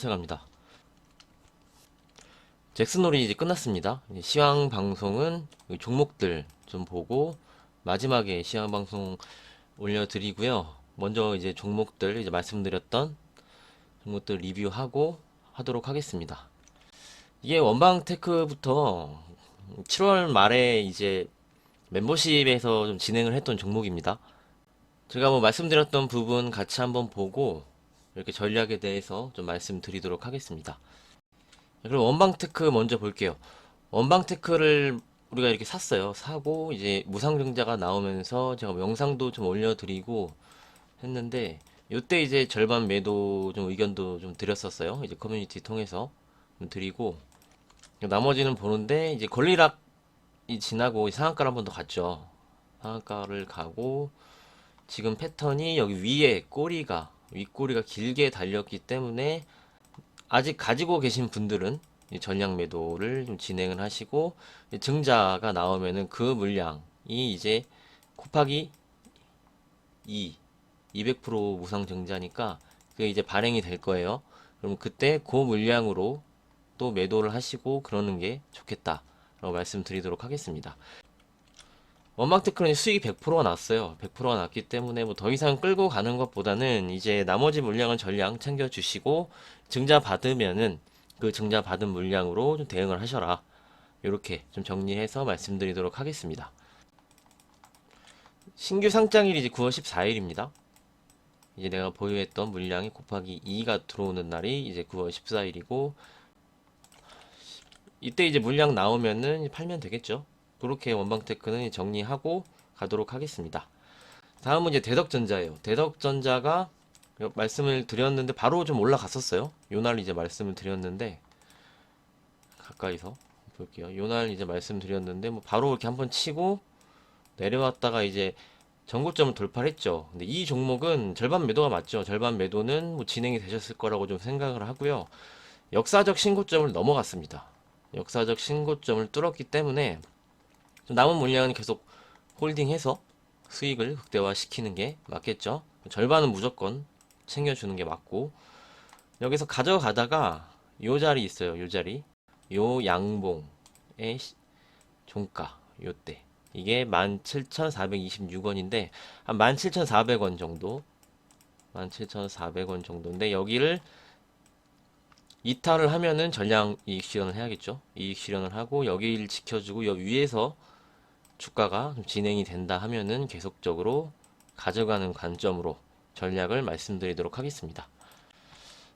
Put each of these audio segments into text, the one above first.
하셔갑니다. 잭슨홀이 이제 끝났습니다. 이제 시황 방송은 종목들 좀 보고 마지막에 시황 방송 올려드리고요. 먼저 이제 종목들 이제 말씀드렸던 종목들 리뷰하고 하도록 하겠습니다. 이게 원방테크부터 7월 말에 이제 멤버십에서 좀 진행을 했던 종목입니다. 제가 뭐 말씀드렸던 부분 같이 한번 보고 이렇게 전략에 대해서 좀 말씀드리도록 하겠습니다. 그럼 원방테크 먼저 볼게요. 원방테크를 우리가 이렇게 샀어요. 사고 이제 무상증자가 나오면서 제가 뭐 영상도 좀 올려드리고 했는데 이때 이제 절반 매도 좀 의견도 좀 드렸었어요. 이제 커뮤니티 통해서 좀 드리고 나머지는 보는데 이제 권리락이 지나고 상한가를 한 번 더 갔죠. 상한가를 가고 지금 패턴이 여기 위에 꼬리가 윗꼬리가 길게 달렸기 때문에 아직 가지고 계신 분들은 전량 매도를 좀 진행을 하시고 증자가 나오면은 그 물량이 이제 곱하기 200% 무상 증자니까 그게 이제 발행이 될 거예요. 그럼 그때 그 물량으로 또 매도를 하시고 그러는 게 좋겠다라고 말씀드리도록 하겠습니다. 원방테크는 수익이 100%가 났어요. 100%가 났기 때문에 뭐 더 이상 끌고 가는 것보다는 이제 나머지 물량은 전량 챙겨주시고 증자 받으면은 그 증자 받은 물량으로 좀 대응을 하셔라. 이렇게 좀 정리해서 말씀드리도록 하겠습니다. 신규 상장일이 이제 9월 14일입니다. 이제 내가 보유했던 물량이 곱하기 2가 들어오는 날이 이제 9월 14일이고 이때 이제 물량 나오면은 팔면 되겠죠. 그렇게 원방테크는 정리하고 가도록 하겠습니다. 다음은 이제 대덕전자예요. 대덕전자가 말씀을 드렸는데 바로 좀 올라갔었어요. 요날 이제 말씀을 드렸는데 가까이서 볼게요. 요날 이제 말씀드렸는데 뭐 바로 이렇게 한번 치고 내려왔다가 이제 전고점을 돌파를 했죠. 근데 이 종목은 절반 매도가 맞죠. 절반 매도는 뭐 진행이 되셨을 거라고 좀 생각을 하고요. 역사적 신고점을 넘어갔습니다. 역사적 신고점을 뚫었기 때문에 남은 물량은 계속 홀딩해서 수익을 극대화시키는 게 맞겠죠. 절반은 무조건 챙겨주는 게 맞고 여기서 가져가다가 요 자리 있어요. 요 자리 요 양봉의 종가 요때 이게 17,426원인데 한 17,400원 정도 17,400원 정도인데 여기를 이탈을 하면은 전량 이익 실현을 해야겠죠. 이익 실현을 하고 여기를 지켜주고 여기 위에서 주가가 좀 진행이 된다 하면은 계속적으로 가져가는 관점으로 전략을 말씀드리도록 하겠습니다.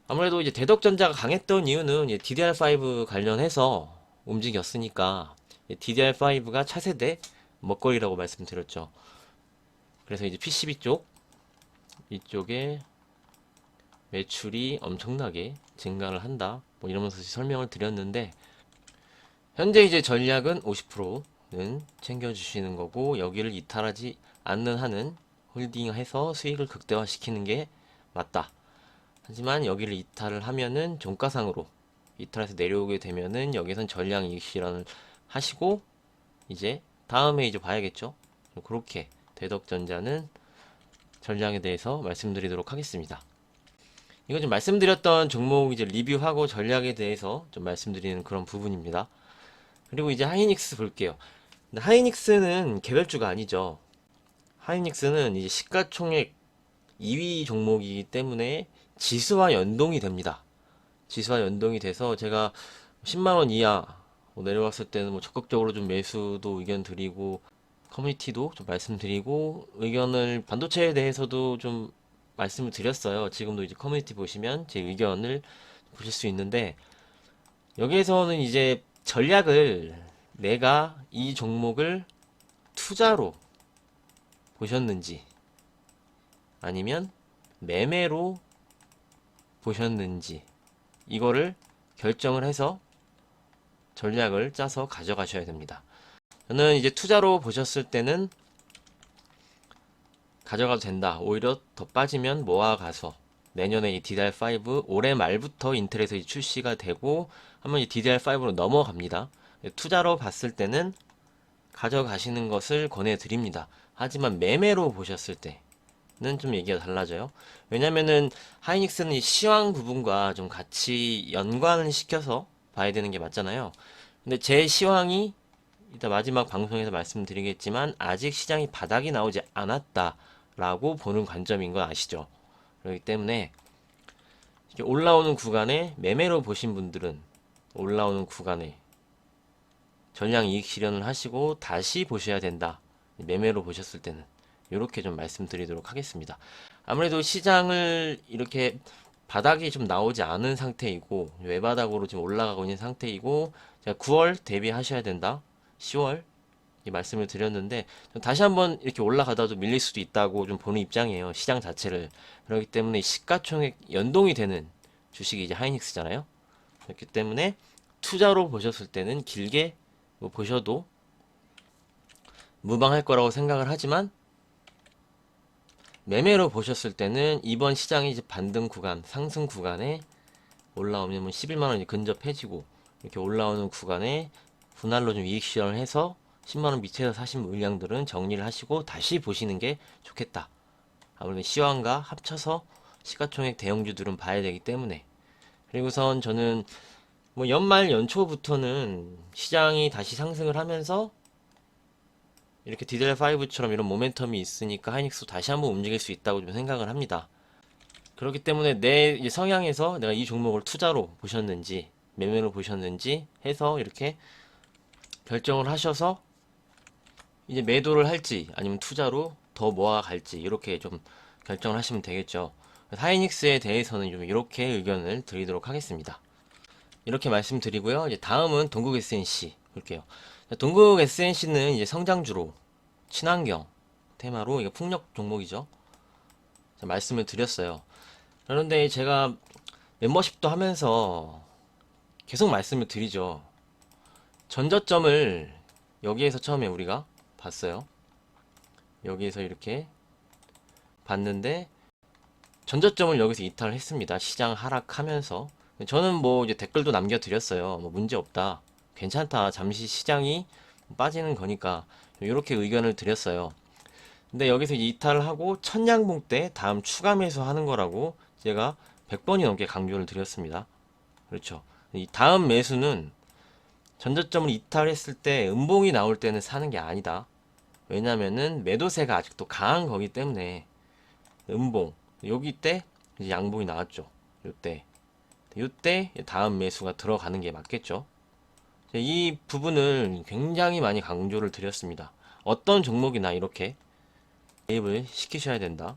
아무래도 이제 대덕전자가 강했던 이유는 DDR5 관련해서 움직였으니까 DDR5가 차세대 먹거리라고 말씀드렸죠. 그래서 이제 PCB 쪽 이쪽에 매출이 엄청나게 증가를 한다. 뭐 이러면서 설명을 드렸는데 현재 이제 전략은 50%는 챙겨주시는 거고 여기를 이탈하지 않는 한은 홀딩해서 수익을 극대화시키는 게 맞다. 하지만 여기를 이탈을 하면은 종가상으로 이탈해서 내려오게 되면은 여기선 전량 이익 실현을 하시고 이제 다음에 이제 봐야겠죠. 그렇게 대덕전자는 전략에 대해서 말씀드리도록 하겠습니다. 이거 좀 말씀드렸던 종목 이제 리뷰하고 전략에 대해서 좀 말씀드리는 그런 부분입니다. 그리고 이제 하이닉스 볼게요. 근데 하이닉스는 개별주가 아니죠. 하이닉스는 이제 시가총액 2위 종목이기 때문에 지수와 연동이 됩니다. 지수와 연동이 돼서 제가 10만원 이하 내려왔을 때는 뭐 적극적으로 좀 매수도 의견 드리고 커뮤니티도 좀 말씀드리고 의견을 반도체에 대해서도 좀 말씀을 드렸어요. 지금도 이제 커뮤니티 보시면 제 의견을 보실 수 있는데 여기에서는 이제 전략을 내가 이 종목을 투자로 보셨는지 아니면 매매로 보셨는지 이거를 결정을 해서 전략을 짜서 가져가셔야 됩니다. 저는 이제 투자로 보셨을 때는 가져가도 된다. 오히려 더 빠지면 모아가서 내년에 이 DDR5 올해 말부터 인텔에서 출시가 되고 한번 이 DDR5로 넘어갑니다. 투자로 봤을 때는 가져가시는 것을 권해드립니다. 하지만 매매로 보셨을 때 좀 얘기가 달라져요. 왜냐면은 하이닉스는 이 시황 부분과 좀 같이 연관을 시켜서 봐야 되는 게 맞잖아요. 근데 제 시황이 이따 마지막 방송에서 말씀드리겠지만 아직 시장이 바닥이 나오지 않았다라고 보는 관점인 건 아시죠? 그렇기 때문에 올라오는 구간에 매매로 보신 분들은 올라오는 구간에 전량 이익 실현을 하시고 다시 보셔야 된다. 매매로 보셨을 때는 이렇게 좀 말씀드리도록 하겠습니다. 아무래도 시장을 이렇게 바닥이 좀 나오지 않은 상태이고 외바닥으로 지금 올라가고 있는 상태이고 제가 9월 대비하셔야 된다. 10월 이 말씀을 드렸는데 다시 한번 이렇게 올라가다도 밀릴 수도 있다고 좀 보는 입장이에요. 시장 자체를. 그렇기 때문에 시가총액 연동이 되는 주식이 이제 하이닉스잖아요. 그렇기 때문에 투자로 보셨을 때는 길게 뭐 보셔도 무방할 거라고 생각을 하지만 매매로 보셨을 때는 이번 시장이 이제 반등 구간, 상승 구간에 올라오면 11만 원이 근접해지고 이렇게 올라오는 구간에 분할로 좀 이익 실현을 해서 10만 원 밑에서 사신 물량들은 정리를 하시고 다시 보시는 게 좋겠다. 아무래도 시황과 합쳐서 시가총액 대형주들은 봐야 되기 때문에 그리고선 저는 뭐 연말 연초부터는 시장이 다시 상승을 하면서 이렇게 DDR5처럼 이런 모멘텀이 있으니까 하이닉스 다시 한번 움직일 수 있다고 좀 생각을 합니다. 그렇기 때문에 내 이제 성향에서 내가 이 종목을 투자로 보셨는지 매매로 보셨는지 해서 이렇게 결정을 하셔서 이제 매도를 할지 아니면 투자로 더 모아갈지 이렇게 좀 결정을 하시면 되겠죠. 하이닉스에 대해서는 좀 이렇게 의견을 드리도록 하겠습니다. 이렇게 말씀드리고요. 이제 다음은 동국 SNC 볼게요. 동국 SNC는 이제 성장주로 친환경 테마로 이거 풍력 종목이죠. 말씀을 드렸어요. 그런데 제가 멤버십도 하면서 계속 말씀을 드리죠. 전저점을 여기에서 처음에 우리가 봤어요. 여기에서 이렇게 봤는데 전저점을 여기서 이탈을 했습니다. 시장 하락하면서 저는 뭐 이제 댓글도 남겨드렸어요. 뭐 문제 없다. 괜찮다. 잠시 시장이 빠지는 거니까 이렇게 의견을 드렸어요. 근데 여기서 이탈을 하고 천양봉 때 다음 추가 매수하는 거라고 제가 100번이 넘게 강조를 드렸습니다. 그렇죠. 이 다음 매수는 전저점을 이탈했을 때 음봉이 나올 때는 사는 게 아니다. 왜냐면은 매도세가 아직도 강한 거기 때문에 음봉 여기 때 이제 양봉이 나왔죠. 요때 다음 매수가 들어가는 게 맞겠죠. 이 부분을 굉장히 많이 강조를 드렸습니다. 어떤 종목이나 이렇게 개입을 시키셔야 된다.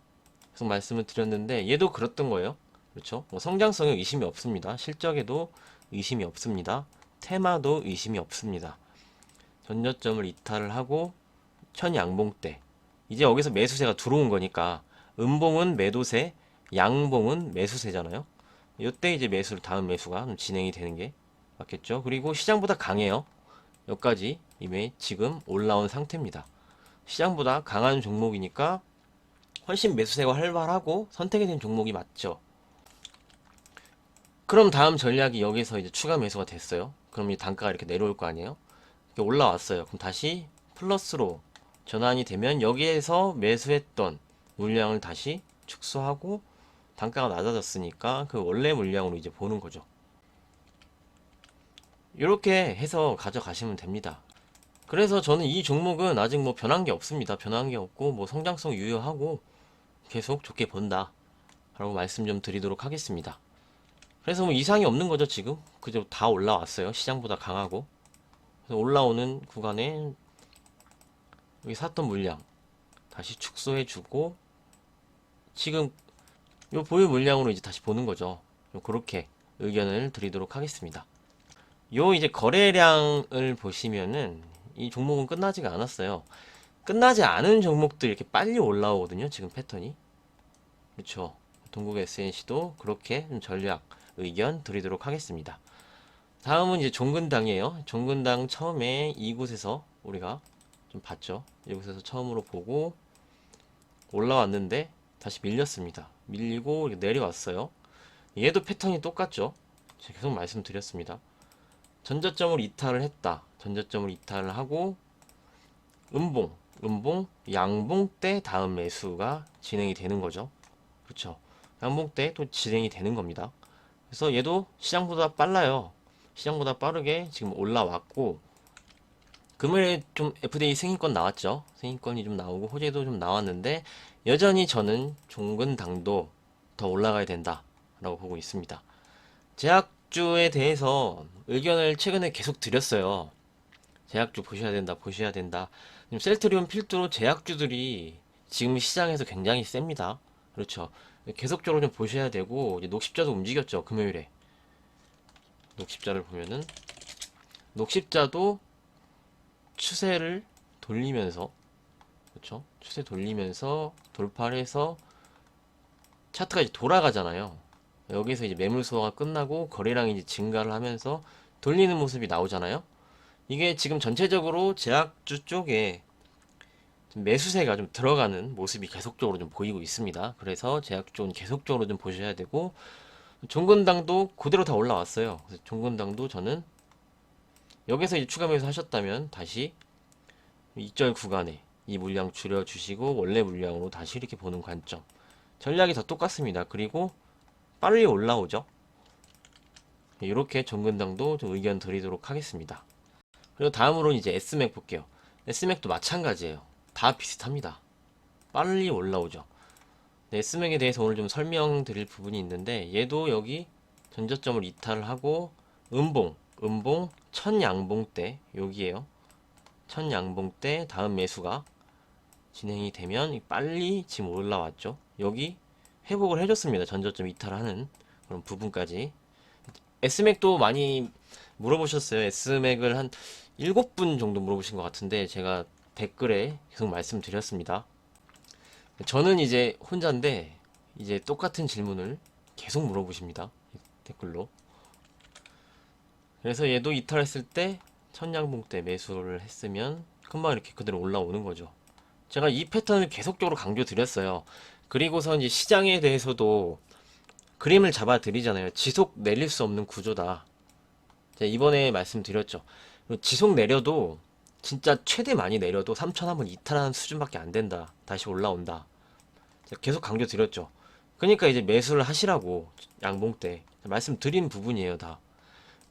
계속 말씀을 드렸는데 얘도 그랬던 거예요. 그렇죠? 뭐 성장성에 의심이 없습니다. 실적에도 의심이 없습니다. 테마도 의심이 없습니다. 전저점을 이탈을 하고 천양봉 때 이제 여기서 매수세가 들어온 거니까 음봉은 매도세, 양봉은 매수세잖아요. 이때 이제 매수를 다음 매수가 진행이 되는 게 맞겠죠. 그리고 시장보다 강해요. 여기까지 이미 지금 올라온 상태입니다. 시장보다 강한 종목이니까 훨씬 매수세가 활발하고 선택이 된 종목이 맞죠. 그럼 다음 전략이 여기서 이제 추가 매수가 됐어요. 그럼 이 단가가 이렇게 내려올 거 아니에요? 이렇게 올라왔어요. 그럼 다시 플러스로 전환이 되면 여기에서 매수했던 물량을 다시 축소하고 단가가 낮아졌으니까 그 원래 물량으로 이제 보는 거죠. 이렇게 해서 가져가시면 됩니다. 그래서 저는 이 종목은 아직 뭐 변한 게 없습니다. 변한 게 없고 뭐 성장성 유효하고 계속 좋게 본다 라고 말씀 좀 드리도록 하겠습니다. 그래서 뭐 이상이 없는 거죠. 지금 그저 다 올라왔어요. 시장보다 강하고. 그래서 올라오는 구간에 여기 샀던 물량 다시 축소해 주고 지금 요 보유 물량으로 이제 다시 보는 거죠. 그렇게 의견을 드리도록 하겠습니다. 요 이제 거래량을 보시면은 이 종목은 끝나지가 않았어요. 끝나지 않은 종목들 이렇게 빨리 올라오거든요. 지금 패턴이. 그렇죠. 동국 SNC도 그렇게 좀 전략 의견 드리도록 하겠습니다. 다음은 이제 종근당이에요. 종근당 처음에 이곳에서 우리가 좀 봤죠. 여기서 처음으로 보고 올라왔는데 다시 밀렸습니다. 밀리고 이렇게 내려왔어요. 얘도 패턴이 똑같죠. 제가 계속 말씀드렸습니다. 전저점을 이탈을 했다. 전저점을 이탈을 하고 음봉 음봉, 양봉 때 다음 매수가 진행이 되는 거죠. 그렇죠. 양봉 때 또 진행이 되는 겁니다. 그래서 얘도 시장보다 빨라요. 시장보다 빠르게 지금 올라왔고, 금요일에 좀 FDA 승인권 나왔죠. 승인권이 좀 나오고 호재도 좀 나왔는데, 여전히 저는 종근당도 더 올라가야 된다라고 보고 있습니다. 제약주에 대해서 의견을 최근에 계속 드렸어요. 제약주 보셔야 된다, 보셔야 된다. 지금 셀트리온 필두로 제약주들이 지금 시장에서 굉장히 셉니다. 그렇죠. 계속적으로 좀 보셔야 되고, 이제 녹십자도 움직였죠, 금요일에. 녹십자를 보면은, 녹십자도 추세를 돌리면서, 그렇죠. 추세 돌리면서 돌파를 해서 차트가 이제 돌아가잖아요. 여기서 이제 매물 소화가 끝나고 거래량이 이제 증가를 하면서 돌리는 모습이 나오잖아요. 이게 지금 전체적으로 제약주 쪽에 좀 매수세가 좀 들어가는 모습이 계속적으로 좀 보이고 있습니다. 그래서 제약주 쪽은 계속적으로 좀 보셔야 되고, 종근당도 그대로 다 올라왔어요. 그래서 종근당도 저는 여기서 이제 추가 매수 하셨다면 다시 2절 구간에 이 물량 줄여주시고 원래 물량으로 다시 이렇게 보는 관점. 전략이 다 똑같습니다. 그리고 빨리 올라오죠. 이렇게 종근당도 좀 의견 드리도록 하겠습니다. 그리고 다음으로 이제 S맥 볼게요. S맥도 마찬가지예요. 다 비슷합니다. 빨리 올라오죠. 네, S맥에 대해서 오늘 좀 설명드릴 부분이 있는데, 얘도 여기 전저점을 이탈을 하고 음봉 첫 양봉 때 여기에요. 첫 양봉 때 다음 매수가 진행이 되면 빨리 지금 올라왔죠. 여기 회복을 해줬습니다. 전저점 이탈하는 그런 부분까지. S맥도 많이 물어보셨어요. S맥을 한 7분 정도 물어보신 것 같은데, 제가 댓글에 계속 말씀드렸습니다. 저는 이제 혼자인데 이제 똑같은 질문을 계속 물어보십니다. 댓글로. 그래서 얘도 이탈했을 때 천양봉 때 매수를 했으면 금방 이렇게 그대로 올라오는 거죠. 제가 이 패턴을 계속적으로 강조드렸어요. 그리고서 이제 시장에 대해서도 그림을 잡아 드리잖아요. 지속 내릴 수 없는 구조다. 제가 이번에 말씀드렸죠. 지속 내려도 진짜 최대 많이 내려도 3천 한번 이탈하는 수준밖에 안 된다. 다시 올라온다. 제가 계속 강조드렸죠. 그러니까 이제 매수를 하시라고 양봉 때 말씀드린 부분이에요, 다.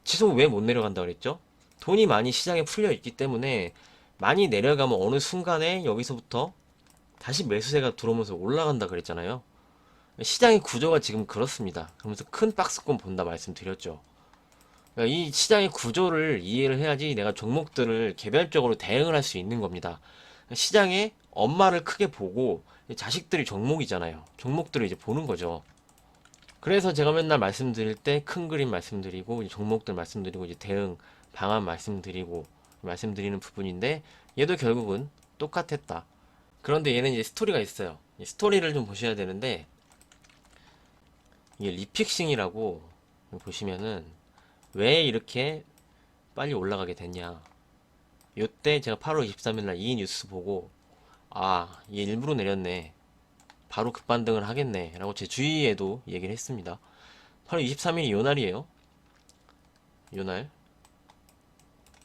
지속 왜 못 내려간다 그랬죠? 돈이 많이 시장에 풀려 있기 때문에 많이 내려가면 어느 순간에 여기서부터 다시 매수세가 들어오면서 올라간다 그랬잖아요. 시장의 구조가 지금 그렇습니다. 그러면서 큰 박스권 본다 말씀드렸죠. 그러니까 이 시장의 구조를 이해를 해야지 내가 종목들을 개별적으로 대응을 할 수 있는 겁니다. 시장의 엄마를 크게 보고 자식들이 종목이잖아요. 종목들을 이제 보는 거죠. 그래서 제가 맨날 말씀드릴 때 큰 그림 말씀드리고 이제 종목들 말씀드리고 이제 대응 방안 말씀드리고 말씀드리는 부분인데, 얘도 결국은 똑같았다. 그런데 얘는 이제 스토리가 있어요. 이 스토리를 좀 보셔야 되는데, 이게 리픽싱이라고 보시면은 왜 이렇게 빨리 올라가게 됐냐. 요때 제가 8월 23일 날 이 뉴스 보고, 아, 얘 일부러 내렸네. 바로 급반등을 하겠네. 라고 제 주위에도 얘기를 했습니다. 8월 23일이 요 날이에요. 요 날.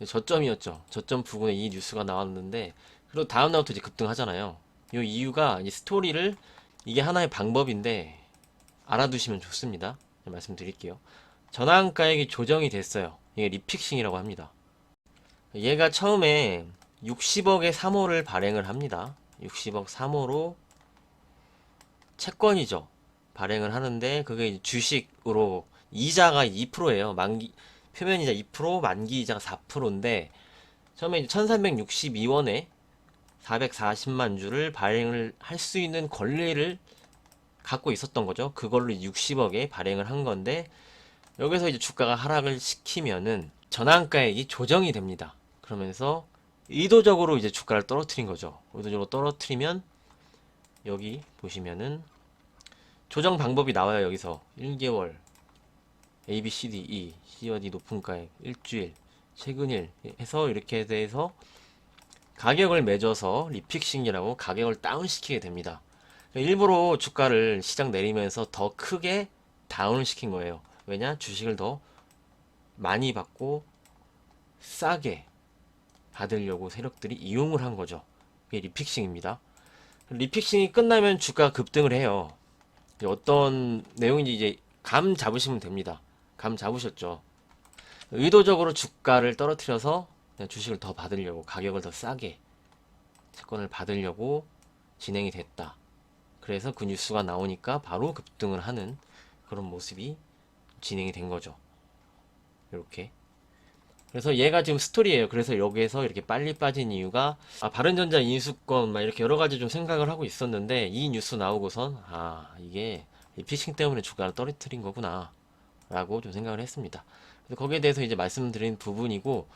저점이었죠. 저점 부근에 이 뉴스가 나왔는데, 그리고 다음 날부터 이제 급등하잖아요. 이 이유가 이 스토리를, 이게 하나의 방법인데 알아두시면 좋습니다. 말씀드릴게요. 전환가액이 조정이 됐어요. 이게 리픽싱이라고 합니다. 얘가 처음에 60억의 3호를 발행을 합니다. 60억 3호로 채권이죠. 발행을 하는데 그게 이제 주식으로 이자가 2%예요. 만기 표면이자 2%, 만기 이자가 4%인데 처음에 이제 1362원에 440만 주를 발행을 할 수 있는 권리를 갖고 있었던 거죠. 그걸로 60억에 발행을 한 건데, 여기서 이제 주가가 하락을 시키면은 전환가액이 조정이 됩니다. 그러면서 의도적으로 이제 주가를 떨어뜨린 거죠. 의도적으로 떨어뜨리면 여기 보시면은 조정 방법이 나와요. 여기서 1개월 A, B, C, D, E, C와 D 높은 가액 일주일 최근일 해서 이렇게 돼서 가격을 매줘서 리픽싱이라고 가격을 다운시키게 됩니다. 일부러 주가를 시장 내리면서 더 크게 다운을 시킨 거예요. 왜냐? 주식을 더 많이 받고 싸게 받으려고 세력들이 이용을 한 거죠. 그게 리픽싱입니다. 리픽싱이 끝나면 주가가 급등을 해요. 어떤 내용인지 이제 감 잡으시면 됩니다. 감 잡으셨죠? 의도적으로 주가를 떨어뜨려서 그냥 주식을 더 받으려고, 가격을 더 싸게 채권을 받으려고 진행이 됐다. 그래서 그 뉴스가 나오니까 바로 급등을 하는 그런 모습이 진행이 된 거죠. 이렇게. 그래서 얘가 지금 스토리예요. 그래서 여기에서 이렇게 빨리 빠진 이유가, 바른전자 인수권 막 이렇게 여러 가지 좀 생각을 하고 있었는데, 이 뉴스 나오고선 이게 이 피싱 때문에 주가를 떨어뜨린 거구나 라고 좀 생각을 했습니다. 그래서 거기에 대해서 이제 말씀드린 부분이고,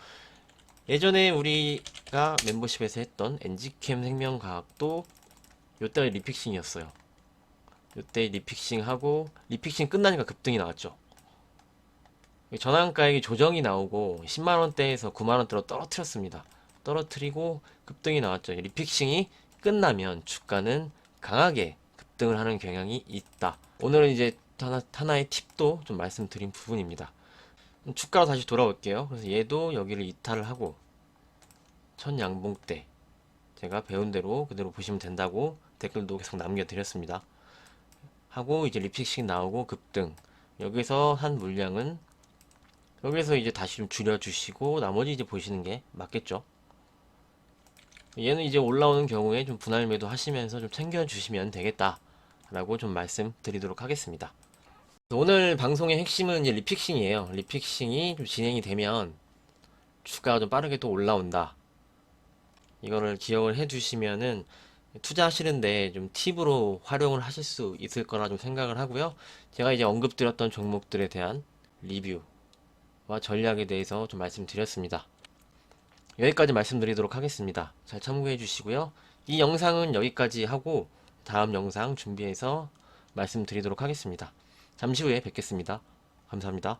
예전에 우리가 멤버십에서 했던 엔지캠 생명과학도 요때 리픽싱이었어요. 요때 리픽싱하고, 리픽싱 끝나니까 급등이 나왔죠. 전환가액이 조정이 나오고 10만원대에서 9만원대로 떨어뜨렸습니다. 떨어뜨리고 급등이 나왔죠. 리픽싱이 끝나면 주가는 강하게 급등을 하는 경향이 있다. 오늘은 이제 하나의 팁도 좀 말씀드린 부분입니다. 주가로 다시 돌아올게요. 그래서 얘도 여기를 이탈을 하고 첫 양봉 때 제가 배운 대로 그대로 보시면 된다고 댓글도 계속 남겨드렸습니다. 하고 이제 리픽싱 나오고 급등. 여기서 한 물량은 여기서 이제 다시 좀 줄여주시고 나머지 이제 보시는 게 맞겠죠. 얘는 이제 올라오는 경우에 좀 분할 매도 하시면서 좀 챙겨주시면 되겠다 라고 좀 말씀드리도록 하겠습니다. 오늘 방송의 핵심은 이제 리픽싱이에요. 리픽싱이 좀 진행이 되면 주가가 좀 빠르게 또 올라온다. 이거를 기억을 해 두시면은 투자하시는데 좀 팁으로 활용을 하실 수 있을 거라 좀 생각을 하고요. 제가 이제 언급드렸던 종목들에 대한 리뷰와 전략에 대해서 좀 말씀드렸습니다. 여기까지 말씀드리도록 하겠습니다. 잘 참고해 주시고요. 이 영상은 여기까지 하고 다음 영상 준비해서 말씀드리도록 하겠습니다. 잠시 후에 뵙겠습니다. 감사합니다.